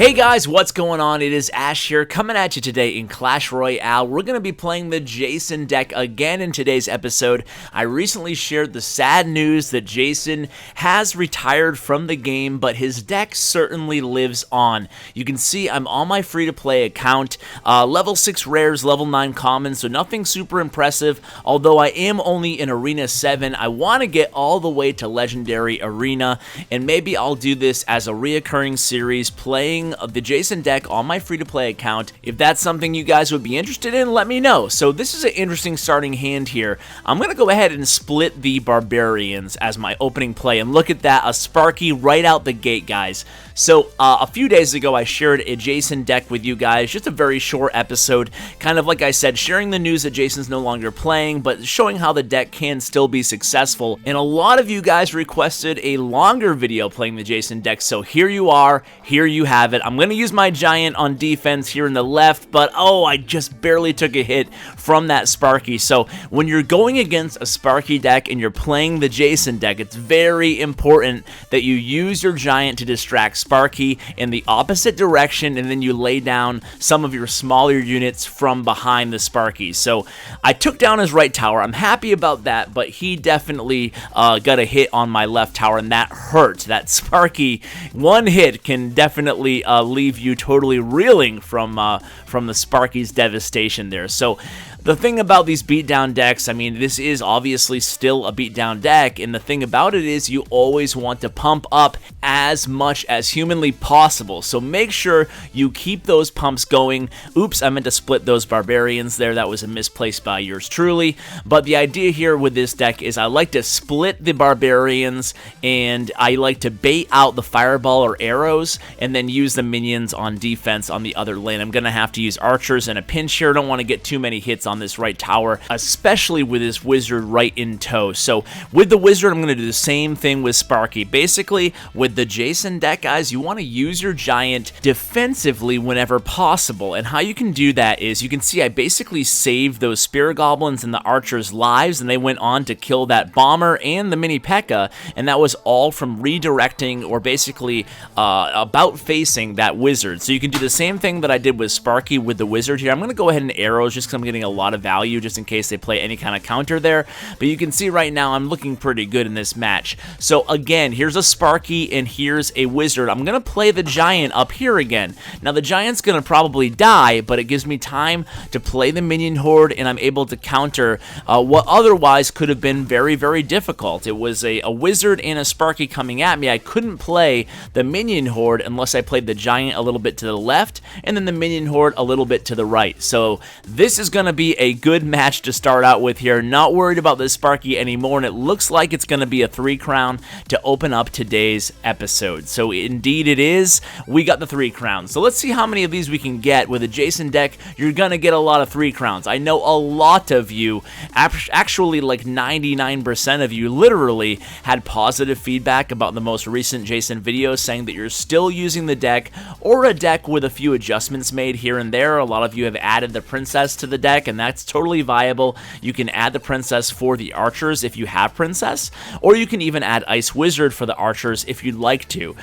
Hey guys, what's going on? It is Ash here, coming at you today in Clash Royale. We're going to be playing the Jason deck again in today's episode. I recently shared the sad news that Jason has retired from the game, but his deck certainly lives on. You can see I'm on my free-to-play account, level 6 rares, level 9 commons, so nothing super impressive, although I am only in Arena 7. I want to get all the way to Legendary Arena, and maybe I'll do this as a reoccurring series, playing of the Jason deck on my free-to-play account. If that's something you guys would be interested in, let me know. So this is an interesting starting hand here. I'm going to go ahead and split the Barbarians as my opening play, and look at that, a Sparky right out the gate, guys. So a few days ago, I shared a Jason deck with you guys, just a very short episode, kind of like I said, sharing the news that Jason's no longer playing, but showing how the deck can still be successful. And a lot of you guys requested a longer video playing the Jason deck, so here you are, here you have it. I'm going to use my Giant on defense here in the left, but oh, I just barely took a hit from that Sparky. So when you're going against a Sparky deck and you're playing the Jason deck, it's very important that you use your Giant to distract Sparky in the opposite direction, and then you lay down some of your smaller units from behind the Sparky. So I took down his right tower. I'm happy about that, but he definitely got a hit on my left tower, and that hurt. That Sparky, one hit can definitely leave you totally reeling from the Sparky's devastation there. So the thing about these beatdown decks, I mean, this is obviously still a beatdown deck, and the thing about it is you always want to pump up as much as humanly possible. So make sure you keep those pumps going. Oops, I meant to split those Barbarians there. That was a misplaced by yours truly. But the idea here with this deck is I like to split the Barbarians, and I like to bait out the Fireball or arrows, and then use the minions on defense on the other lane. I'm going to have to use archers in a pinch here. I don't want to get too many hits on this right tower, especially with this wizard right in tow. So with the wizard, I'm going to do the same thing with Sparky. Basically, with the Jason deck, guys, you want to use your Giant defensively whenever possible. And how you can do that is, you can see I basically saved those Spear Goblins and the archers' lives, and they went on to kill that Bomber and the Mini P.E.K.K.A, and that was all from redirecting or basically about facing that wizard. So you can do the same thing that I did with Sparky with the wizard here. I'm going to go ahead and arrows just because I'm getting a lot of value just in case they play any kind of counter there. But you can see right now I'm looking pretty good in this match. So again, here's a Sparky and here's a wizard. I'm going to play the Giant up here again. Now the Giant's going to probably die, but it gives me time to play the minion horde, and I'm able to counter what otherwise could have been very, very difficult. It was a wizard and a Sparky coming at me. I couldn't play the minion horde unless I played the Giant a little bit to the left and then the minion horde a little bit to the right. So this is going to be a good match to start out with here. Not worried about this Sparky anymore, and it looks like it's going to be a 3 crown to open up today's episode. So indeed it is. We got the 3 crowns. So let's see how many of these we can get. With a Jason deck, you're going to get a lot of 3 crowns. I know a lot of you, actually like 99% of you, literally had positive feedback about the most recent Jason videos, saying that you're still using the deck, or a deck with a few adjustments made here and there. A lot of you have added the Princess to the deck, and that's totally viable. You can add the Princess for the archers if you have Princess, or you can even add Ice Wizard for the archers if you'd like to.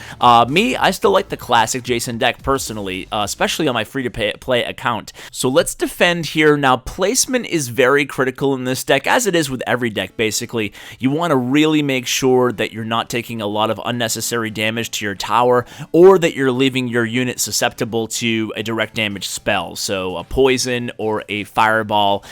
Me, I still like the classic Jason deck personally, especially on my free-to-play account. So let's defend here. Now, placement is very critical in this deck, as it is with every deck, basically. You want to really make sure that you're not taking a lot of unnecessary damage to your tower, or that you're leaving your unit susceptible to a direct damage spell, so a poison or a fireball.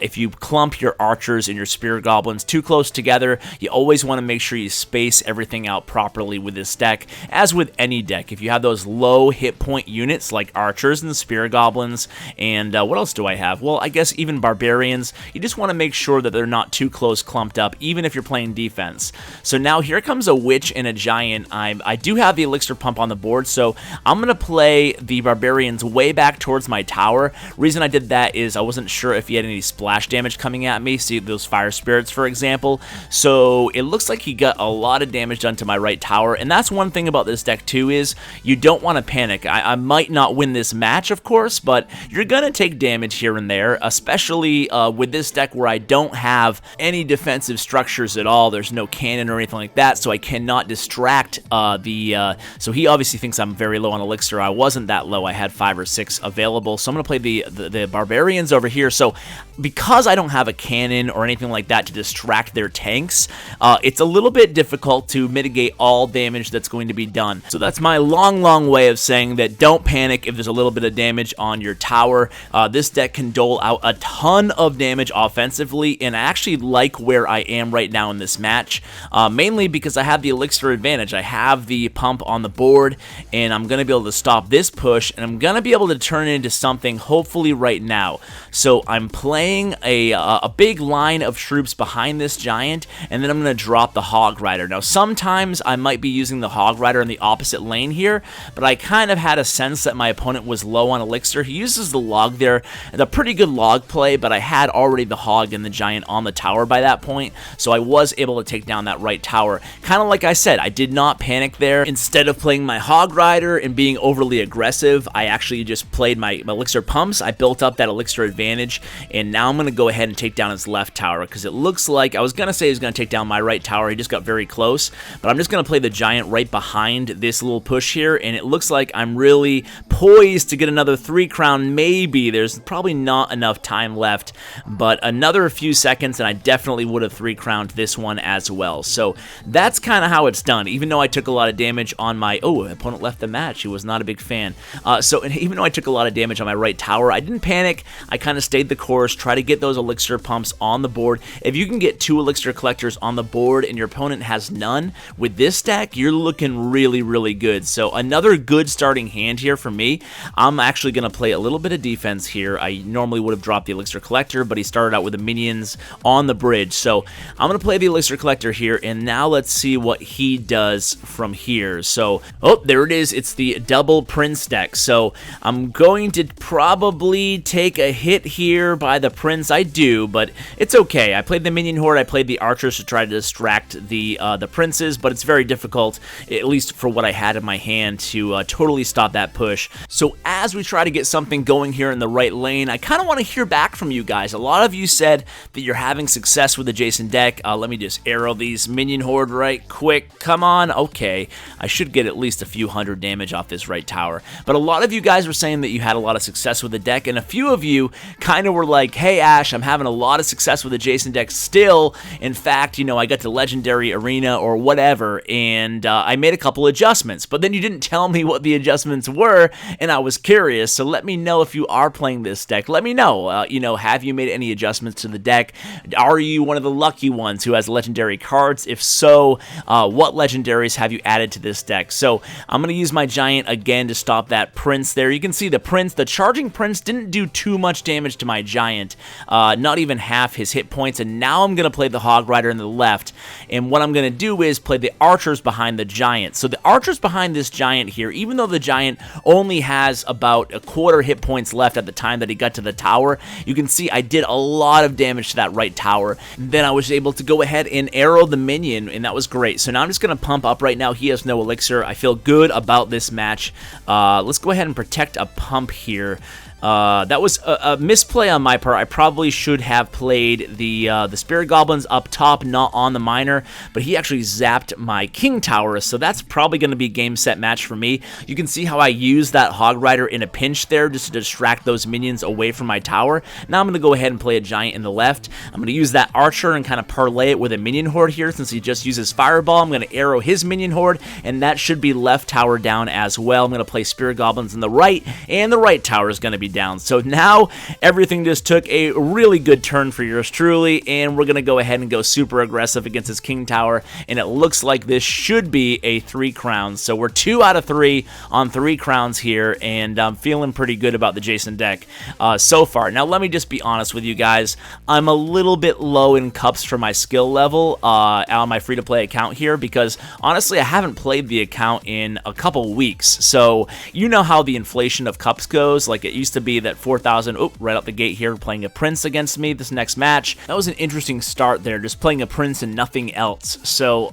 If you clump your archers and your spear goblins too close together, you always want to make sure you space everything out properly with this deck, as with any deck. If you have those low hit point units like archers and spear goblins, and what else do I have? Well, I guess even barbarians, you just want to make sure that they're not too close clumped up, even if you're playing defense. So now here comes a witch and a giant. I do have the elixir pump on the board, so I'm going to play the barbarians way back towards my tower. Reason I did that is I wasn't sure sure if he had any splash damage coming at me. See those fire spirits, for example. So it looks like he got a lot of damage done to my right tower, and that's one thing about this deck too, is you don't want to panic. I might not win this match, of course, but you're gonna take damage here and there, especially with this deck where I don't have any defensive structures at all. There's no cannon or anything like that, so I cannot distract so he obviously thinks I'm very low on elixir. I wasn't that low. I had 5 or 6 available, so I'm gonna play the barbarians over here. So because I don't have a cannon or anything like that to distract their tanks, it's a little bit difficult to mitigate all damage that's going to be done. So that's my long way of saying that don't panic if there's a little bit of damage on your tower. This deck can dole out a ton of damage offensively, and I actually like where I am right now in this match, mainly because I have the elixir advantage. I have the pump on the board, and I'm going to be able to stop this push, and I'm going to be able to turn it into something hopefully right now. So I'm playing a big line of troops behind this giant, and then I'm going to drop the Hog Rider. Now sometimes I might be using the Hog Rider in the opposite lane here, but I kind of had a sense that my opponent was low on elixir. He uses the log there. It's a pretty good log play, but I had already the Hog and the giant on the tower by that point, so I was able to take down that right tower. Kind of like I said, I did not panic there. Instead of playing my Hog Rider and being overly aggressive, I actually just played my elixir pumps. I built up that elixir advantage, and now I'm going to go ahead and take down his left tower, because it looks like, I was going to say he was going to take down my right tower. He just got very close, but I'm just going to play the giant right behind this little push here, and it looks like I'm really poised to get another 3 crown, maybe. There's probably not enough time left, but another few seconds, and I definitely would have 3 crowned this one as well. So that's kind of how it's done. Even though I took a lot of damage on my, opponent left the match. He was not a big fan. So even though I took a lot of damage on my right tower, I didn't panic. I kind of stayed the course, try to get those elixir pumps on the board. If you can get 2 elixir collectors on the board and your opponent has none, with this deck, you're looking really good. So another good starting hand here for me. I'm actually going to play a little bit of defense here. I normally would have dropped the elixir collector, but he started out with the minions on the bridge. So I'm going to play the elixir collector here, and now let's see what he does from here. So, there it is. It's the double prince deck. So I'm going to probably take a hit here by the prince. I do, but it's okay. I played the minion horde. I played the archers to try to distract the princes, but it's very difficult, at least for what I had in my hand, to totally stop that push. So as we try to get something going here in the right lane, I kind of want to hear back from you guys. A lot of you said that you're having success with the Jason deck. Let me just arrow these minion horde right quick. Come on. Okay, I should get at least a few hundred damage off this right tower. But a lot of you guys were saying that you had a lot of success with the deck, and a few of you kind of were like, hey Ash, I'm having a lot of success with the Jason deck still. In fact, I got to Legendary Arena or whatever, and I made a couple adjustments, but then you didn't tell me what the adjustments were, and I was curious. So let me know if you are playing this deck. Let me know, have you made any adjustments to the deck? Are you one of the lucky ones who has legendary cards? If so, what legendaries have you added to this deck? So I'm going to use my giant again to stop that prince there. You can see the charging prince didn't do too much damage to my giant, not even half his hit points, and now I'm going to play the Hog Rider in the left, and what I'm going to do is play the archers behind the giant. So the archers behind this giant here, even though the giant only has about a quarter hit points left at the time that he got to the tower, you can see I did a lot of damage to that right tower. Then I was able to go ahead and arrow the minion, and that was great. So now I'm just going to pump up right now. He has no elixir. I feel good about this match. Let's go ahead and protect a pump here. That was a misplay on my part. I probably should have played the Spirit Goblins up top, not on the Miner, but he actually zapped my King Tower, so that's probably going to be game, set, match for me. You can see how I used that Hog Rider in a pinch there just to distract those minions away from my tower. Now I'm going to go ahead and play a Giant in the left. I'm going to use that Archer and kind of parlay it with a Minion Horde here since he just uses Fireball. I'm going to arrow his Minion Horde, and that should be left tower down as well. I'm going to play Spirit Goblins in the right, and the right tower is going to be down. So now everything just took a really good turn for yours truly, and we're going to go ahead and go super aggressive against his King Tower, and it looks like this should be a 3 crowns. So we're 2 out of 3 on 3 crowns here, and I'm feeling pretty good about the Jason deck so far. Now let me just be honest with you guys. I'm a little bit low in cups for my skill level on my free-to-play account here because honestly I haven't played the account in a couple weeks. So you know how the inflation of cups goes. Like it used to be that 4,000. Oh, right out the gate here, playing a Prince against me this next match. That was an interesting start there, just playing a Prince and nothing else. So,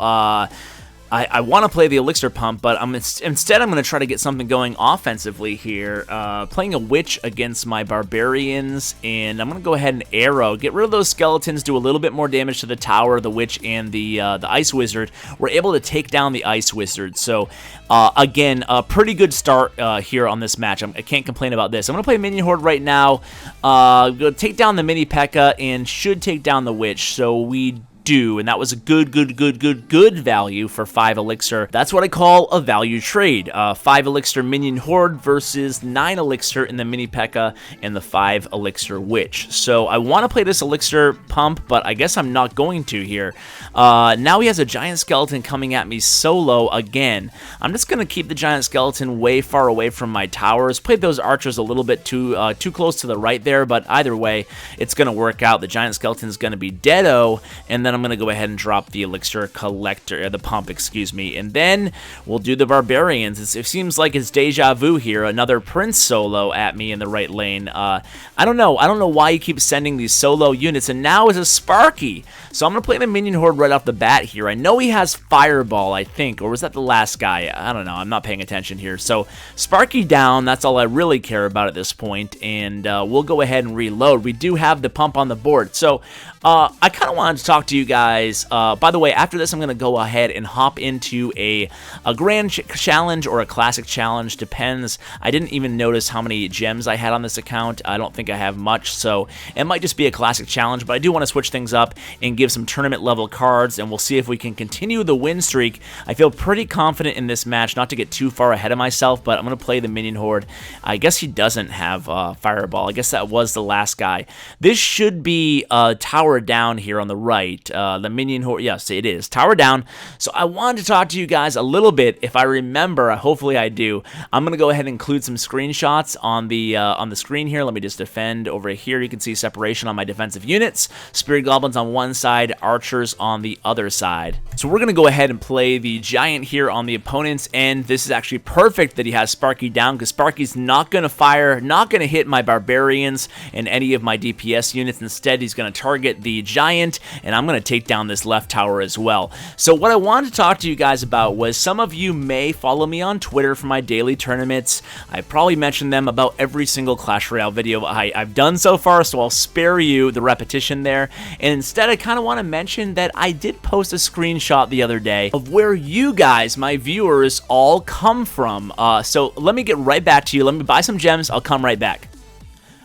I want to play the Elixir Pump, but instead I'm going to try to get something going offensively here. Playing a Witch against my Barbarians, and I'm going to go ahead and Arrow. Get rid of those skeletons, do a little bit more damage to the Tower, the Witch, and the Ice Wizard. We're able to take down the Ice Wizard. So, again, a pretty good start here on this match. I can't complain about this. I'm going to play Minion Horde right now. Go take down the Mini P.E.K.K.A. and should take down the Witch. So we do, and that was a good value for 5 elixir. That's what I call a value trade. 5 elixir Minion Horde versus 9 elixir in the Mini P.E.K.K.A. and the 5 elixir Witch. So I want to play this elixir pump, but I guess I'm not going to here. Now he has a giant skeleton coming at me solo again. I'm just going to keep the giant skeleton way far away from my towers. Played those archers a little bit too close to the right there, but either way, it's going to work out. The giant skeleton is going to be deado, and then I'm going to go ahead and drop the elixir collector, the pump, excuse me, and then we'll do the barbarians. It seems like it's deja vu here. Another Prince solo at me in the right lane. I don't know why he keeps sending these solo units, and now is a Sparky. So I'm going to play the Minion Horde right off the bat here. I know he has Fireball, I think, or was that the last guy? I don't know. I'm not paying attention here. So Sparky down, that's all I really care about at this point, and we'll go ahead and reload. We do have the pump on the board. So I kind of wanted to talk to you guys. By the way, after this, I'm going to go ahead and hop into a grand challenge or a classic challenge. Depends. I didn't even notice how many gems I had on this account. I don't think I have much, so it might just be a classic challenge, but I do want to switch things up and give some tournament level cards, and we'll see if we can continue the win streak. I feel pretty confident in this match, not to get too far ahead of myself, but I'm going to play the Minion Horde. I guess he doesn't have Fireball. I guess that was the last guy. This should be Tower Down here on the right. The Minion Horde, yes, it is. Tower Down. So I wanted to talk to you guys a little bit. If I remember, hopefully I do, I'm going to go ahead and include some screenshots on the screen here. Let me just defend over here. You can see separation on my defensive units. Spirit Goblins on one side, Archers on the other side. So we're going to go ahead and play the Giant here on the opponent's end. This is actually perfect that he has Sparky down, because Sparky's not going to fire, not going to hit my Barbarians and any of my DPS units. Instead, he's going to target the Giant, and I'm going to take down this left tower as well. So what I wanted to talk to you guys about was, some of you may follow me on Twitter for my daily tournaments. I probably mentioned them about every single Clash Royale video I've done so far, so I'll spare you the repetition there. And instead, I kind of want to mention that I did post a screenshot the other day of where you guys, my viewers, all come from. So let me get right back to you. Let me buy some gems. I'll come right back.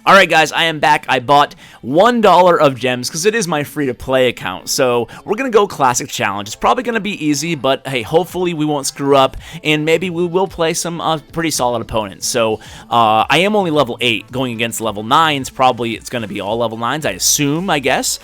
Alright guys, I am back. I bought $1 of gems because it is my free-to-play account. So we're going to go Classic Challenge. It's probably going to be easy, but hey, hopefully we won't screw up, and maybe we will play some pretty solid opponents. So I am only level 8. Going against level 9s, probably it's going to be all level 9s, I assume, I guess.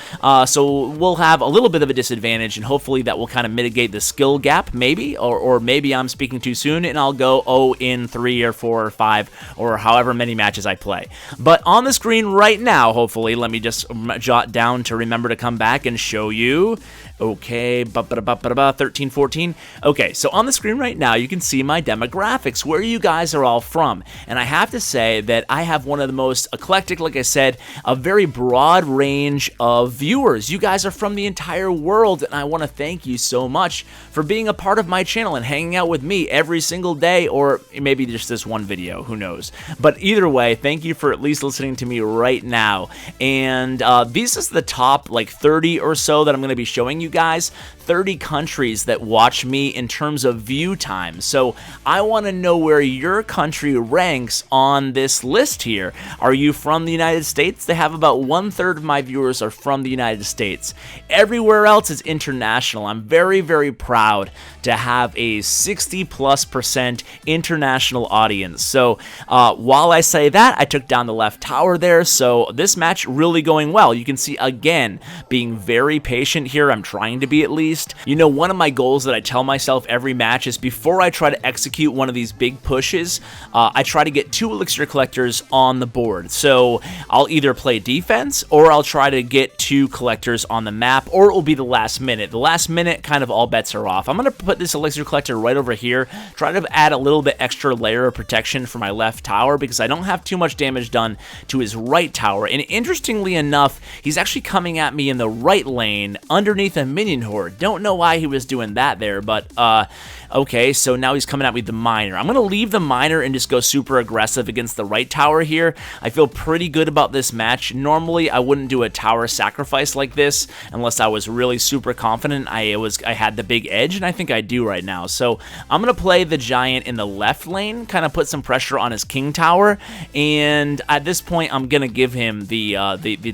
So we'll have a little bit of a disadvantage, and hopefully that will kind of mitigate the skill gap, maybe. Or maybe I'm speaking too soon, and I'll go 0 in 3 or 4 or 5, or however many matches I play. But on the screen right now, hopefully, let me just jot down to remember to come back and show you. Okay, 13, 14. Okay, so on the screen right now, you can see my demographics, where you guys are all from. And I have to say that I have one of the most eclectic, like I said, a very broad range of viewers. You guys are from the entire world, and I want to thank you so much for being a part of my channel and hanging out with me every single day, or maybe just this one video, who knows. But either way, thank you for at least listening to me right now. And this is the top like 30 or so that I'm going to be showing you guys. 30 countries that watch me in terms of view time. So I want to know where your country ranks on this list here. Are you from the United States? They have about 1/3 of my viewers are from the United States. Everywhere else is international. I'm very, very proud to have a 60+% international audience. So while I say that, I took down the left tower there. So this match really going well. You can see, again, being very patient here. I'm trying to be at least. least. You know, one of my goals that I tell myself every match is before I try to execute one of these big pushes, I try to get 2 elixir collectors on the board. So I'll either play defense or I'll try to get 2 collectors on the map, or it will be the last minute. The last minute, kind of all bets are off. I'm going to put this elixir collector right over here, try to add a little bit extra layer of protection for my left tower because I don't have too much damage done to his right tower. And interestingly enough, he's actually coming at me in the right lane underneath a minion horde. Don't know why he was doing that there, but okay, so now he's coming at me with the miner. I'm going to leave the miner and just go super aggressive against the right tower here. I feel pretty good about this match. Normally, I wouldn't do a tower sacrifice like this unless I was really super confident I had the big edge, and I think I do right now. So I'm going to play the giant in the left lane, kind of put some pressure on his king tower, and at this point, I'm going to give him the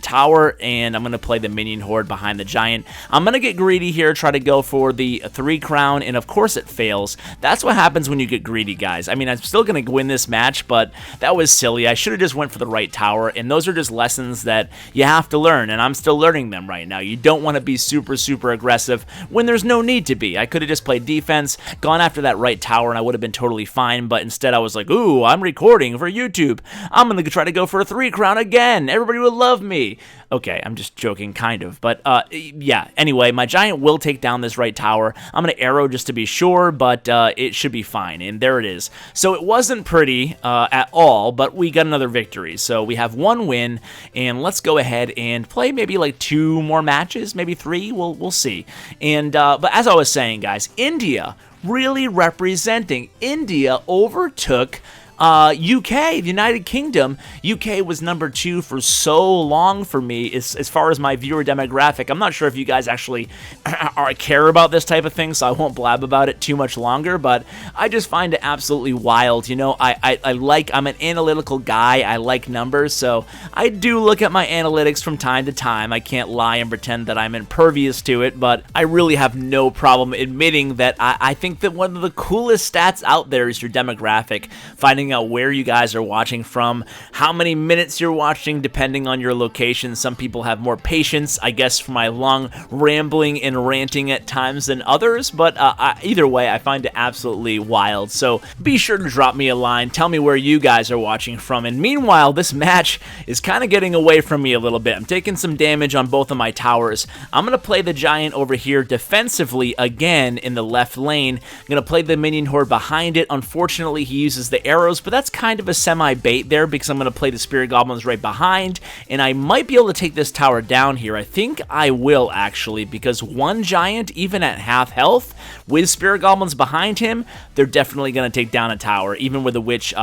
tower, and I'm going to play the minion horde behind the giant. I'm going to get greedy here, try to go for the 3 crown, and of course it fails. That's what happens when you get greedy, guys. I mean, I'm still going to win this match, but that was silly. I should have just went for the right tower, and those are just lessons that you have to learn, and I'm still learning them right now. You don't want to be super, super aggressive when there's no need to be. I could have just played defense, gone after that right tower, and I would have been totally fine, but instead I was like, ooh, I'm recording for YouTube. I'm going to try to go for a 3 crown again. Everybody will love me. Okay, I'm just joking, kind of, but yeah, anyway, my giant will take down this right tower. I'm going to arrow just to be sure, but it should be fine, and there it is. So it wasn't pretty at all, but we got another victory. So we have 1 win, and let's go ahead and play maybe like 2 more matches, maybe 3, we'll see. And but as I was saying, guys, India really representing. India overtook UK, the United Kingdom. UK was number 2 for so long for me as far as my viewer demographic. I'm not sure if you guys actually care about this type of thing, so I won't blab about it too much longer, but I just find it absolutely wild. You know, I'm an analytical guy. I like numbers, so I do look at my analytics from time to time. I can't lie and pretend that I'm impervious to it, but I really have no problem admitting that I think that one of the coolest stats out there is your demographic, finding out where you guys are watching from, how many minutes you're watching depending on your location. Some people have more patience, I guess, for my long rambling and ranting at times than others, but either way, I find it absolutely wild. So be sure to drop me a line, tell me where you guys are watching from, and meanwhile, this match is kind of getting away from me a little bit. I'm taking some damage on both of my towers. I'm going to play the giant over here defensively again in the left lane. I'm going to play the minion horde behind it. Unfortunately, he uses the arrows, but that's kind of a semi-bait there because I'm going to play the spirit goblins right behind, and I might be able to take this tower down here. I think I will, actually, because 1 giant, even at half health, with spirit goblins behind him, they're definitely going to take down a tower, even with the witch,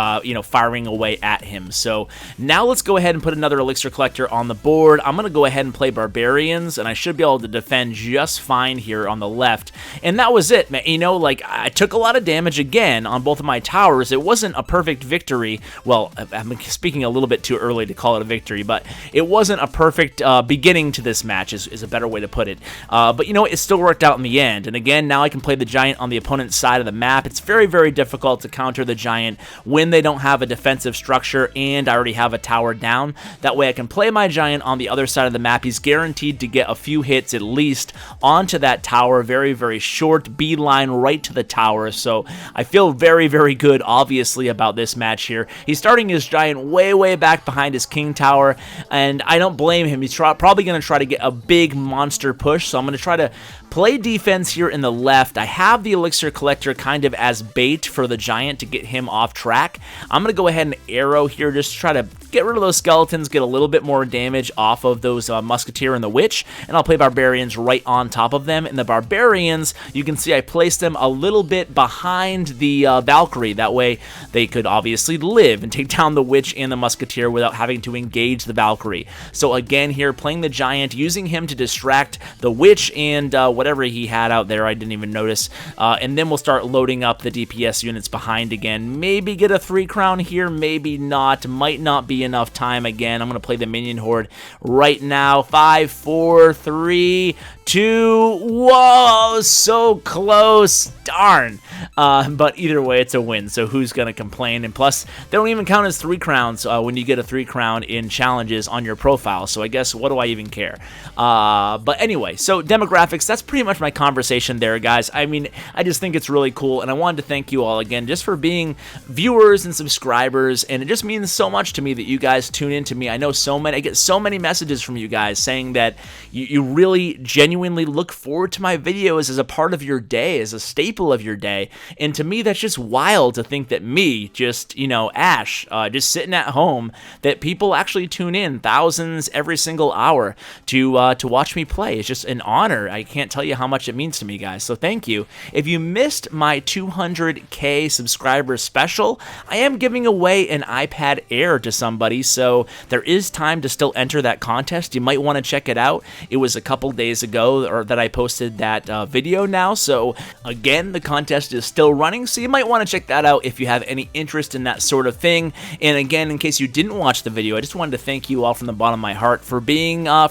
firing away at him. So now let's go ahead and put another elixir collector on the board. I'm going to go ahead and play barbarians, and I should be able to defend just fine here on the left. And that was it, man. You know, like, I took a lot of damage again on both of my towers. It wasn't a perfect victory. Well, I'm speaking a little bit too early to call it a victory, but it wasn't a perfect beginning to this match is a better way to put it. But you know, it still worked out in the end. And again, now I can play the giant on the opponent's side of the map. It's very, very difficult to counter the giant when they don't have a defensive structure and I already have a tower down. That way I can play my giant on the other side of the map. He's guaranteed to get a few hits at least onto that tower. Very, very short beeline right to the tower. So I feel very, very good, obviously, about this match here. He's starting his giant way, way back behind his king tower, and I don't blame him. He's probably going to try to get a big monster push, so I'm going to try to play defense here in the left. I have the elixir collector kind of as bait for the giant to get him off track. I'm going to go ahead and arrow here just to try to get rid of those skeletons, get a little bit more damage off of those musketeer and the witch, and I'll play barbarians right on top of them. And the barbarians, you can see I placed them a little bit behind the Valkyrie. That way they could obviously live and take down the witch and the musketeer without having to engage the Valkyrie. So again here, playing the giant, using him to distract the witch and whatever he had out there, I didn't even notice. And then we'll start loading up the DPS units behind again. Maybe get a 3 crown here, maybe not. Might not be enough time again. I'm going to play the minion horde right now. 5, 4, 3, 2, whoa, so close, darn. But either way, it's a win, so who's going to complain? And plus, they don't even count as 3 crowns when you get a 3 crown in challenges on your profile, so I guess, what do I even care? But anyway, so demographics, that's pretty much my conversation there, guys. I mean, I just think it's really cool, and I wanted to thank you all again just for being viewers and subscribers, and it just means so much to me that you guys tune in to me. I know I get so many messages from you guys saying that you really genuinely look forward to my videos as a part of your day, as a staple of your day, and to me that's just wild to think that me, just, you know, Ash, just sitting at home, that people actually tune in, thousands every single hour to watch me play. It's just an honor. I can't tell you how much it means to me, guys, so thank you. If you missed my 200K subscriber special, I am giving away an iPad Air to somebody, so there is time to still enter that contest. You might want to check it out. It was a couple days ago that I posted that video now, so again, the contest is still running, so you might want to check that out if you have any interest in that sort of thing. And again, in case you didn't watch the video, I just wanted to thank you all from the bottom of my heart for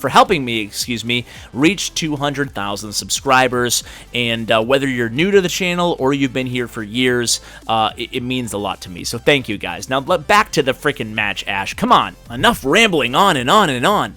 helping me, reach 200,000 subscribers. And whether you're new to the channel or you've been here for years, it means a lot to me. So thank you, guys. Now back to the freaking match, Ash. Come on, enough rambling on and on and on.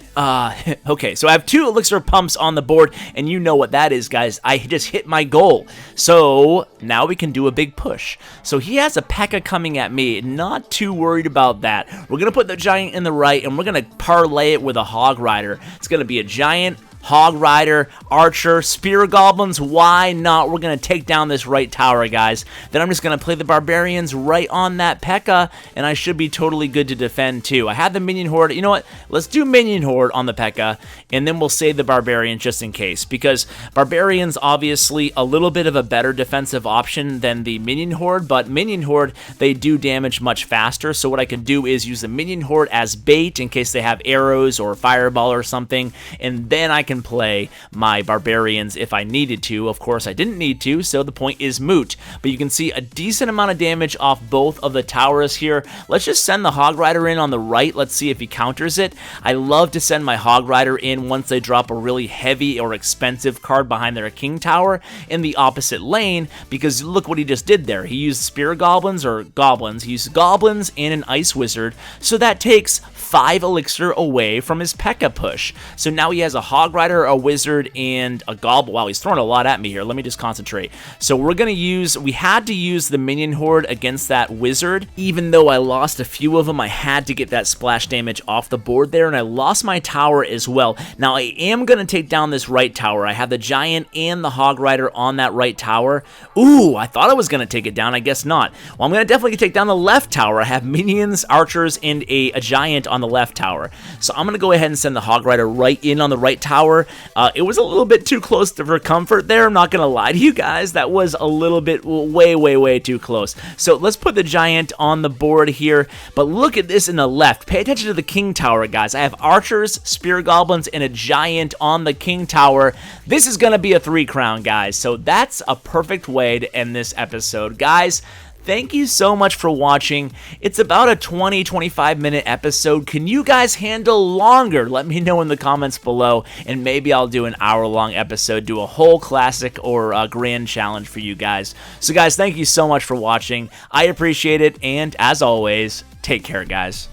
Okay, so I have 2 elixir pumps on the board, and you know what that is, guys. I just hit my goal. So now we can do a big push. So he has a P.E.K.K.A coming at me. Not too worried about that. We're going to put the giant in the right, and we're going to parlay it with a hog rider. It's going to be a giant, hog rider, archer, spear goblins. Why not? We're going to take down this right tower, guys. Then I'm just going to play the barbarians right on that P.E.K.K.A, and I should be totally good to defend too. I have the minion horde. You know what? Let's do minion horde on the P.E.K.K.A, and then we'll save the barbarian just in case, because barbarian's obviously a little bit of a better defensive option than the minion horde, but minion horde, they do damage much faster. So what I can do is use the minion horde as bait in case they have arrows or fireball or something, and then I can play my barbarians if I needed to. Of course, I didn't need to, so the point is moot. But you can see a decent amount of damage off both of the towers here. Let's just send the hog rider in on the right. Let's see if he counters it. I love to send my hog rider in once they drop a really heavy or expensive card behind their king tower in the opposite lane, because look what he just did there. He used spear goblins, or goblins. He used goblins and an ice wizard, so that takes 5 elixir away from his P.E.K.K.A push. So now he has a hog rider, a wizard, and a goblin. Wow, he's throwing a lot at me here. Let me just concentrate. So we had to use the minion horde against that wizard. Even though I lost a few of them, I had to get that splash damage off the board there, and I lost my tower as well. Now I am going to take down this right tower. I have the giant and the hog rider on that right tower. Ooh, I thought I was going to take it down. I guess not. Well, I'm going to definitely take down the left tower. I have minions, archers, and a giant on the left tower. So I'm going to go ahead and send the hog rider right in on the right tower. It was a little bit too close for comfort there. I'm not going to lie to you guys. That was a little bit way too close. So let's put the giant on the board here. But look at this in the left. Pay attention to the king tower, guys. I have archers, spear goblins, and a giant on the king tower. This is going to be a 3 crown, guys. So that's a perfect way to end this episode. Guys, thank you so much for watching. It's about a 20-25 minute episode. Can you guys handle longer? Let me know in the comments below, and maybe I'll do an hour-long episode, do a whole classic or a grand challenge for you guys. So guys, thank you so much for watching. I appreciate it, and as always, take care, guys.